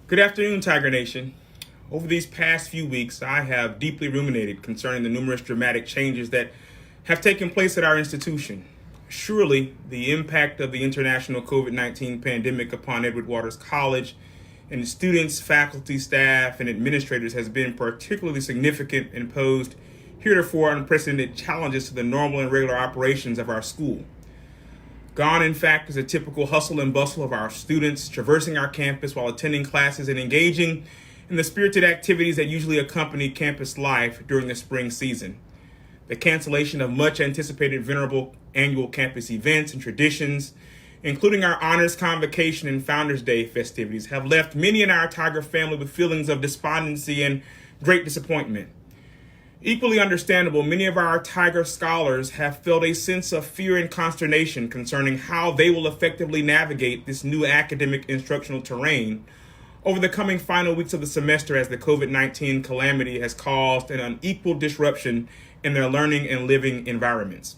Good afternoon, Tiger Nation. Over these past few weeks, I have deeply ruminated concerning the numerous dramatic changes that have taken place at our institution. Surely, the impact of the international COVID-19 pandemic upon Edward Waters College and its students, faculty, staff, and administrators has been particularly significant and posed heretofore unprecedented challenges to the normal and regular operations of our school. Gone, in fact, is a typical hustle and bustle of our students traversing our campus while attending classes and engaging in the spirited activities that usually accompany campus life during the spring season. The cancellation of much anticipated venerable annual campus events and traditions, including our honors convocation and Founders Day festivities, have left many in our Tiger family with feelings of despondency and great disappointment. Equally understandable, many of our Tiger scholars have felt a sense of fear and consternation concerning how they will effectively navigate this new academic instructional terrain over the coming final weeks of the semester as the COVID-19 calamity has caused an unequal disruption in their learning and living environments.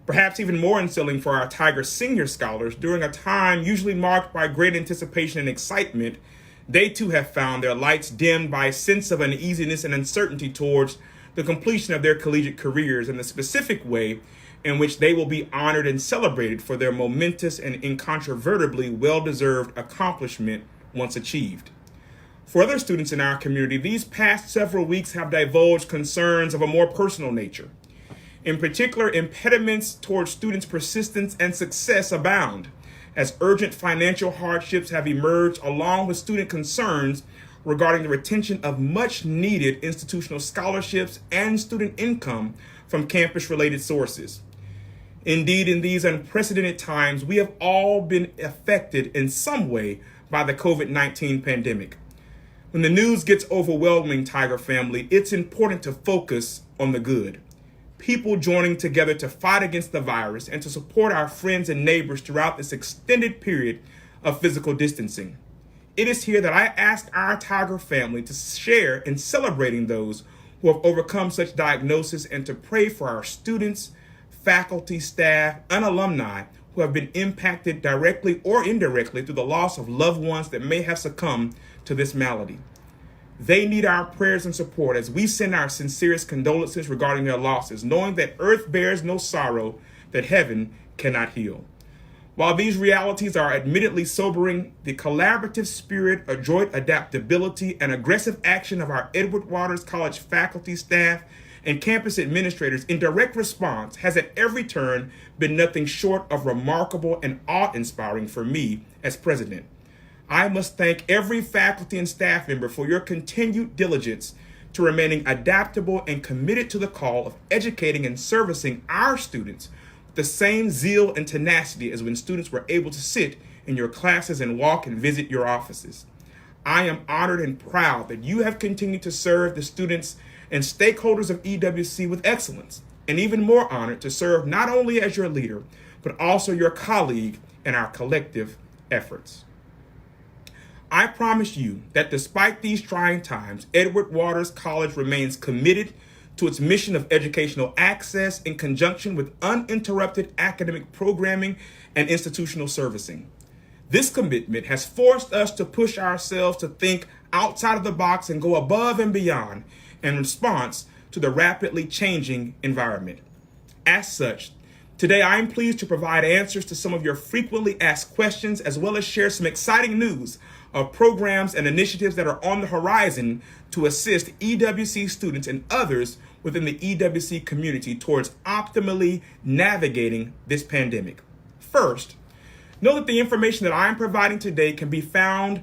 Perhaps even more unsettling for our Tiger senior scholars, during a time usually marked by great anticipation and excitement, they too have found their lights dimmed by a sense of uneasiness and uncertainty towards the completion of their collegiate careers and the specific way in which they will be honored and celebrated for their momentous and incontrovertibly well-deserved accomplishment once achieved. For other students in our community, these past several weeks have divulged concerns of a more personal nature. In particular, impediments towards students' persistence and success abound, as urgent financial hardships have emerged along with student concerns regarding the retention of much-needed institutional scholarships and student income from campus-related sources. Indeed, in these unprecedented times, we have all been affected in some way by the COVID-19 pandemic. When the news gets overwhelming, Tiger family, it's important to focus on the good. People joining together to fight against the virus and to support our friends and neighbors throughout this extended period of physical distancing. It is here that I ask our Tiger family to share in celebrating those who have overcome such diagnosis and to pray for our students, faculty, staff, and alumni who have been impacted directly or indirectly through the loss of loved ones that may have succumbed to this malady. They need our prayers and support as we send our sincerest condolences regarding their losses, knowing that earth bears no sorrow that heaven cannot heal. While these realities are admittedly sobering, the collaborative spirit, adroit adaptability, and aggressive action of our Edward Waters College faculty, staff, and campus administrators in direct response has at every turn been nothing short of remarkable and awe-inspiring for me as president. I must thank every faculty and staff member for your continued diligence to remaining adaptable and committed to the call of educating and servicing our students the same zeal and tenacity as when students were able to sit in your classes and walk and visit your offices. I am honored and proud that you have continued to serve the students and stakeholders of EWC with excellence, and even more honored to serve not only as your leader, but also your colleague in our collective efforts. I promise you that despite these trying times, Edward Waters College remains committed to its mission of educational access in conjunction with uninterrupted academic programming and institutional servicing. This commitment has forced us to push ourselves to think outside of the box and go above and beyond in response to the rapidly changing environment. As such, today I am pleased to provide answers to some of your frequently asked questions, as well as share some exciting news of programs and initiatives that are on the horizon to assist EWC students and others within the EWC community towards optimally navigating this pandemic. First, know that the information that I am providing today can be found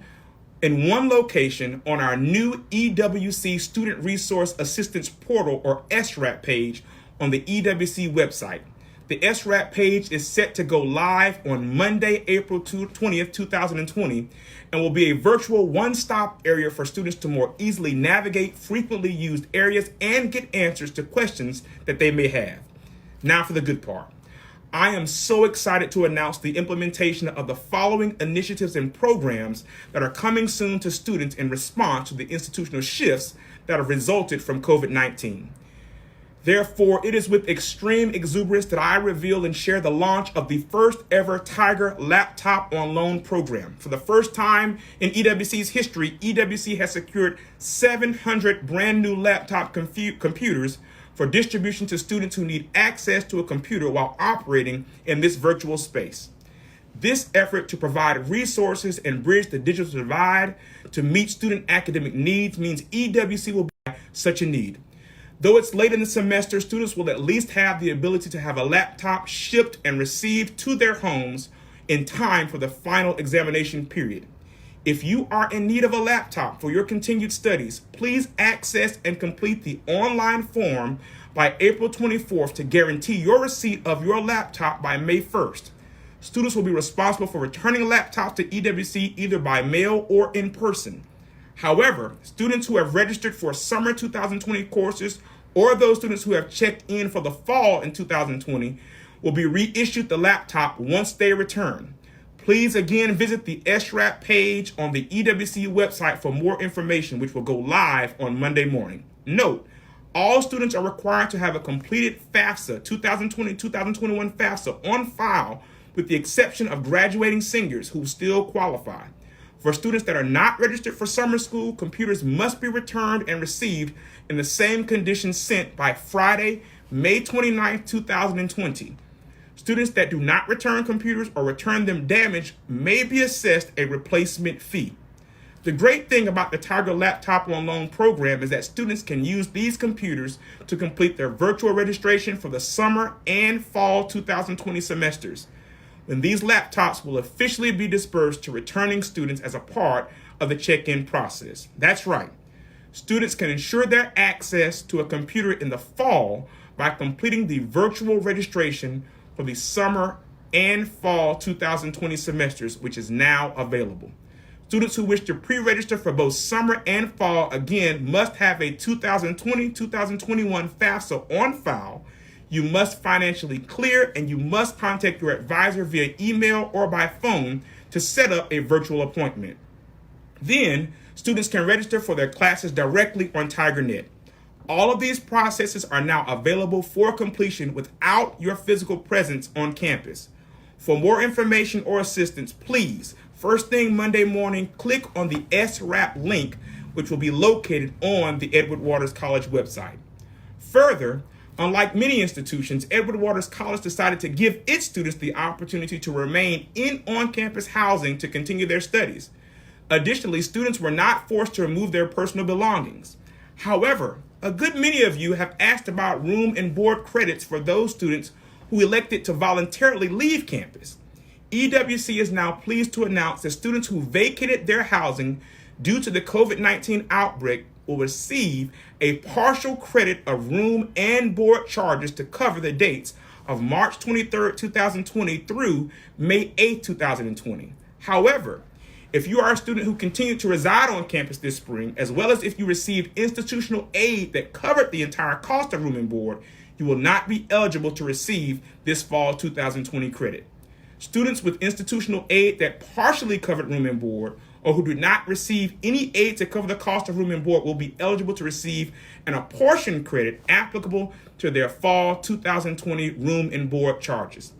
in one location on our new EWC Student Resource Assistance Portal, or SRAP page, on the EWC website. The SRAP page is set to go live on Monday, April 20th, 2020, and will be a virtual one-stop area for students to more easily navigate frequently used areas and get answers to questions that they may have. Now for the good part. I am so excited to announce the implementation of the following initiatives and programs that are coming soon to students in response to the institutional shifts that have resulted from COVID-19. Therefore, it is with extreme exuberance that I reveal and share the launch of the first ever Tiger Laptop on Loan program. For the first time in EWC's history, EWC has secured 700 brand new laptop computers for distribution to students who need access to a computer while operating in this virtual space. This effort to provide resources and bridge the digital divide to meet student academic needs means EWC will be such a need. Though it's late in the semester, students will at least have the ability to have a laptop shipped and received to their homes in time for the final examination period. If you are in need of a laptop for your continued studies, please access and complete the online form by April 24th to guarantee your receipt of your laptop by May 1st. Students will be responsible for returning laptops to EWC either by mail or in person. However, students who have registered for summer 2020 courses or those students who have checked in for the fall in 2020 will be reissued the laptop once they return. Please again visit the SRAP page on the EWC website for more information, which will go live on Monday morning. Note, all students are required to have a completed FAFSA 2020-2021 FAFSA on file with the exception of graduating seniors who still qualify. For students that are not registered for summer school, computers must be returned and received in the same conditions sent by Friday, May 29, 2020. Students that do not return computers or return them damaged may be assessed a replacement fee. The great thing about the Tiger Laptop on Loan program is that students can use these computers to complete their virtual registration for the summer and fall 2020 semesters, when these laptops will officially be dispersed to returning students as a part of the check-in process. That's right. Students can ensure their access to a computer in the fall by completing the virtual registration for the summer and fall 2020 semesters, which is now available. Students who wish to pre-register for both summer and fall, again, must have a 2020-2021 FAFSA on file. You must financially clear, and you must contact your advisor via email or by phone to set up a virtual appointment. Then, students can register for their classes directly on TigerNet. All of these processes are now available for completion without your physical presence on campus. For more information or assistance, please, first thing Monday morning, click on the SRAP link, which will be located on the Edward Waters College website. Further, unlike many institutions, Edward Waters College decided to give its students the opportunity to remain in on-campus housing to continue their studies. Additionally, students were not forced to remove their personal belongings. However, a good many of you have asked about room and board credits for those students who elected to voluntarily leave campus. EWC is now pleased to announce that students who vacated their housing due to the COVID-19 outbreak will receive a partial credit of room and board charges to cover the dates of March 23, 2020 through May 8, 2020. However, if you are a student who continued to reside on campus this spring, as well as if you received institutional aid that covered the entire cost of room and board, you will not be eligible to receive this fall 2020 credit. Students with institutional aid that partially covered room and board or who did not receive any aid to cover the cost of room and board will be eligible to receive an apportioned credit applicable to their fall 2020 room and board charges.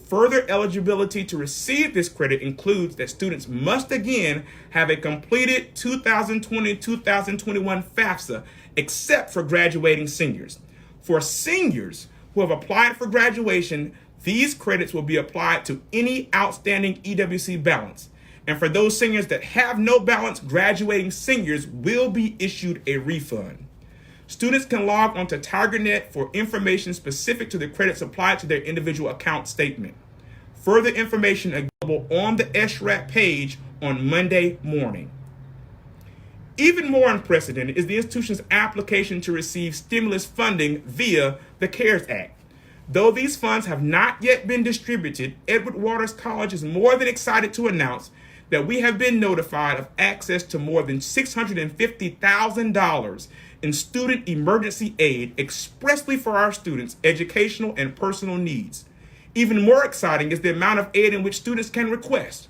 Further eligibility to receive this credit includes that students must again have a completed 2020-2021 FAFSA, except for graduating seniors. For seniors who have applied for graduation, these credits will be applied to any outstanding EWC balance. And for those seniors that have no balance, graduating seniors will be issued a refund. Students can log onto TigerNet for information specific to the credits applied to their individual account statement. Further information available on the SRAP page on Monday morning. Even more unprecedented is the institution's application to receive stimulus funding via the CARES Act. Though these funds have not yet been distributed, Edward Waters College is more than excited to announce that we have been notified of access to more than $650,000 in student emergency aid expressly for our students' educational and personal needs. Even more exciting is the amount of aid in which students can request.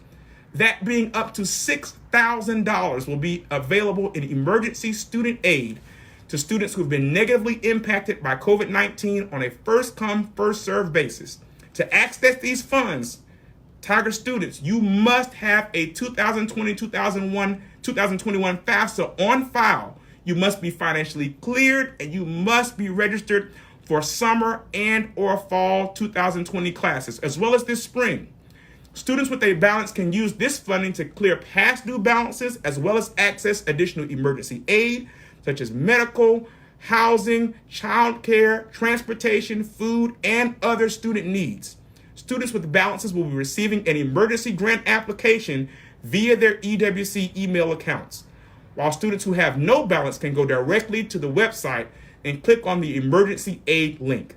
That being up to $6,000 will be available in emergency student aid to students who've been negatively impacted by COVID-19 on a first-come, first-served basis. To access these funds, Tiger students, you must have a 2020-2021 FAFSA on file. You must be financially cleared, and you must be registered for summer and or fall 2020 classes, as well as this spring. Students with a balance can use this funding to clear past due balances, as well as access additional emergency aid, such as medical, housing, childcare, transportation, food, and other student needs. Students with balances will be receiving an emergency grant application via their EWC email accounts, while students who have no balance can go directly to the website and click on the emergency aid link.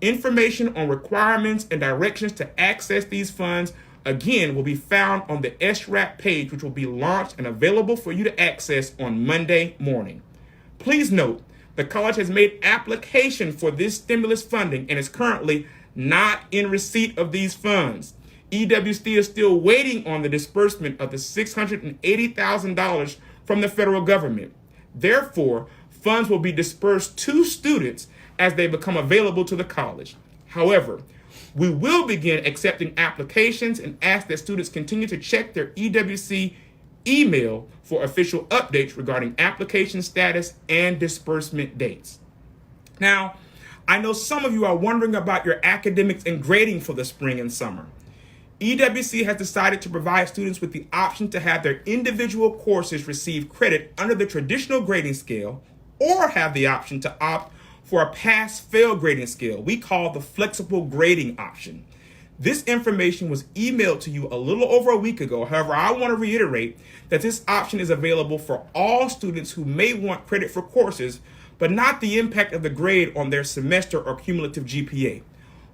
Information on requirements and directions to access these funds, again, will be found on the SRAP page, which will be launched and available for you to access on Monday morning. Please note, the college has made application for this stimulus funding and is currently not in receipt of these funds. EWC is still waiting on the disbursement of the $680,000 from the federal government. Therefore, funds will be dispersed to students as they become available to the college. However, we will begin accepting applications and ask that students continue to check their EWC email for official updates regarding application status and disbursement dates. Now, I know some of you are wondering about your academics and grading for the spring and summer. EWC has decided to provide students with the option to have their individual courses receive credit under the traditional grading scale, or have the option to opt for a pass-fail grading scale we call the flexible grading option. This information was emailed to you a little over a week ago. However, I want to reiterate that this option is available for all students who may want credit for courses, but not the impact of the grade on their semester or cumulative GPA.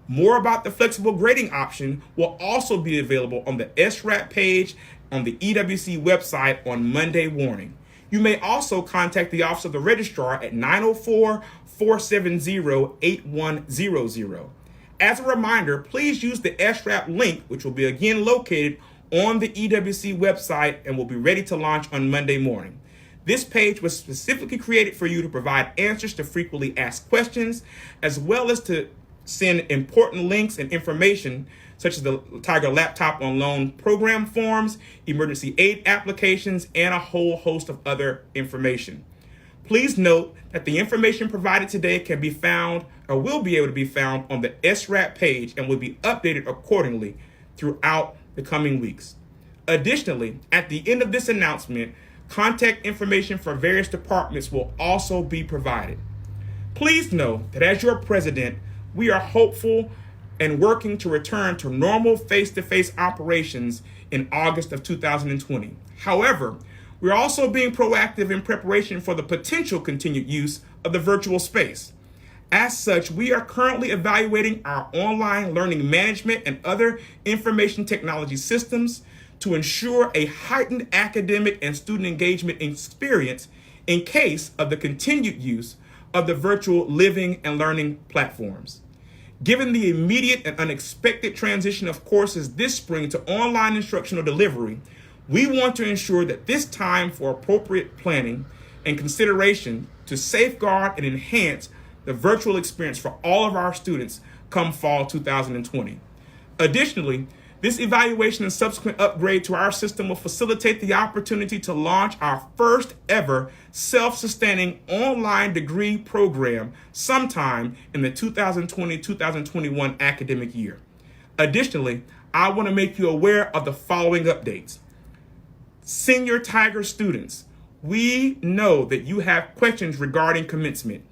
More about the flexible grading option will also be available on the SRAP page on the EWC website on Monday morning. You may also contact the Office of the Registrar at 904-470-8100. As a reminder, please use the SRAP link, which will be again located on the EWC website and will be ready to launch on Monday morning. This page was specifically created for you to provide answers to frequently asked questions, as well as to send important links and information such as the Tiger Laptop on Loan program forms, emergency aid applications, and a whole host of other information. Please note that the information provided today can be found or will be able to be found on the SRAP page and will be updated accordingly throughout the coming weeks. Additionally, at the end of this announcement, contact information for various departments will also be provided. Please know that as your president, we are hopeful and working to return to normal face-to-face operations in August of 2020. However, we're also being proactive in preparation for the potential continued use of the virtual space. As such, we are currently evaluating our online learning management and other information technology systems to ensure a heightened academic and student engagement experience in case of the continued use of the virtual living and learning platforms. Given the immediate and unexpected transition of courses this spring to online instructional delivery, we want to ensure that this time for appropriate planning and consideration to safeguard and enhance the virtual experience for all of our students come fall 2020. Additionally, this evaluation and subsequent upgrade to our system will facilitate the opportunity to launch our first ever self-sustaining online degree program sometime in the 2020-2021 academic year. Additionally, I want to make you aware of the following updates. Senior Tiger students, we know that you have questions regarding commencement.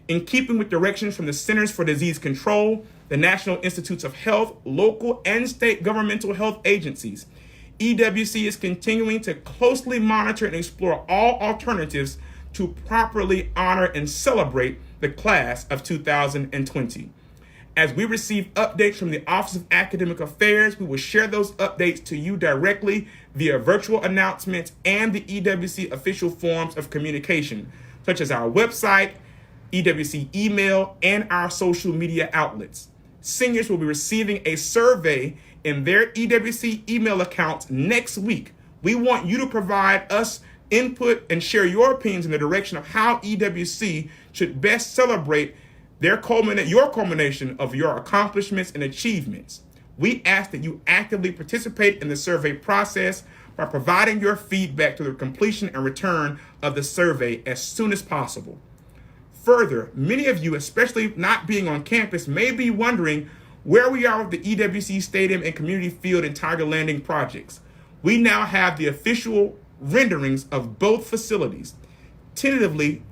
In keeping with directions from the Centers for Disease Control, the National Institutes of Health, local and state governmental health agencies, EWC is continuing to closely monitor and explore all alternatives to properly honor and celebrate the class of 2020. As we receive updates from the Office of Academic Affairs, we will share those updates to you directly via virtual announcements and the EWC official forms of communication, such as our website, EWC email, and our social media outlets. Seniors will be receiving a survey in their EWC email accounts next week. We want you to provide us input, and share your opinions in the direction of how EWC should best celebrate your culmination of your accomplishments and achievements. We ask that you actively participate in the survey process by providing your feedback to the completion and return of the survey as soon as possible. Further, many of you, especially not being on campus, may be wondering where we are with the EWC Stadium and Community Field and Tiger Landing projects. We now have the official renderings of both facilities. Tentatively,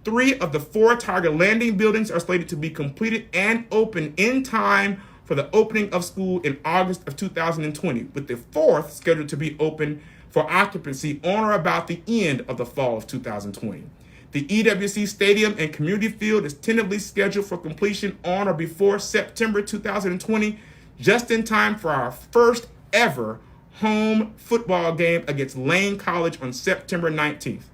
3 of the 4 Tiger Landing buildings are slated to be completed and open in time for the opening of school in August of 2020, with the 4th scheduled to be open for occupancy on or about the end of the fall of 2020. The EWC Stadium and Community Field is tentatively scheduled for completion on or before September 2020, just in time for our first ever home football game against Lane College on September 19th.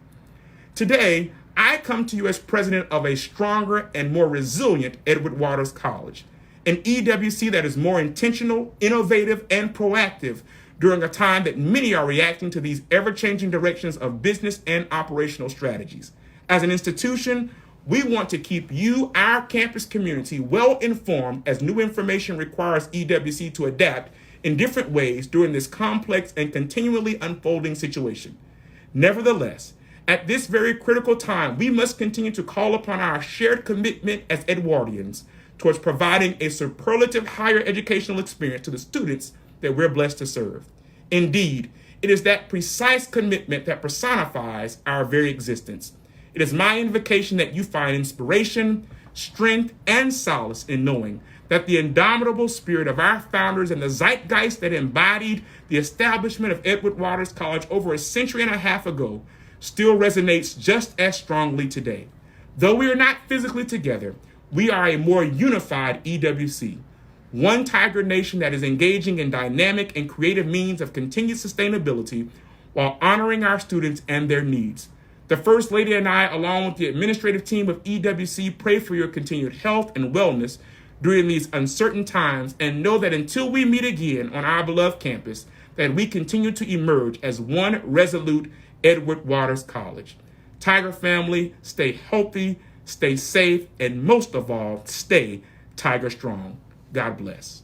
Today, I come to you as president of a stronger and more resilient Edward Waters College, an EWC that is more intentional, innovative, and proactive during a time that many are reacting to these ever-changing directions of business and operational strategies. As an institution, we want to keep you, our campus community, well informed as new information requires EWC to adapt in different ways during this complex and continually unfolding situation. Nevertheless, at this very critical time, we must continue to call upon our shared commitment as Edwardians towards providing a superlative higher educational experience to the students that we're blessed to serve. Indeed, it is that precise commitment that personifies our very existence. It is my invocation that you find inspiration, strength, and solace in knowing that the indomitable spirit of our founders and the zeitgeist that embodied the establishment of Edward Waters College over a century and a half ago still resonates just as strongly today. Though we are not physically together, we are a more unified EWC, one Tiger Nation that is engaging in dynamic and creative means of continued sustainability while honoring our students and their needs. The First Lady and I, along with the administrative team of EWC, pray for your continued health and wellness during these uncertain times, and know that until we meet again on our beloved campus, that we continue to emerge as one resolute Edward Waters College. Tiger family, stay healthy, stay safe, and most of all, stay Tiger strong. God bless.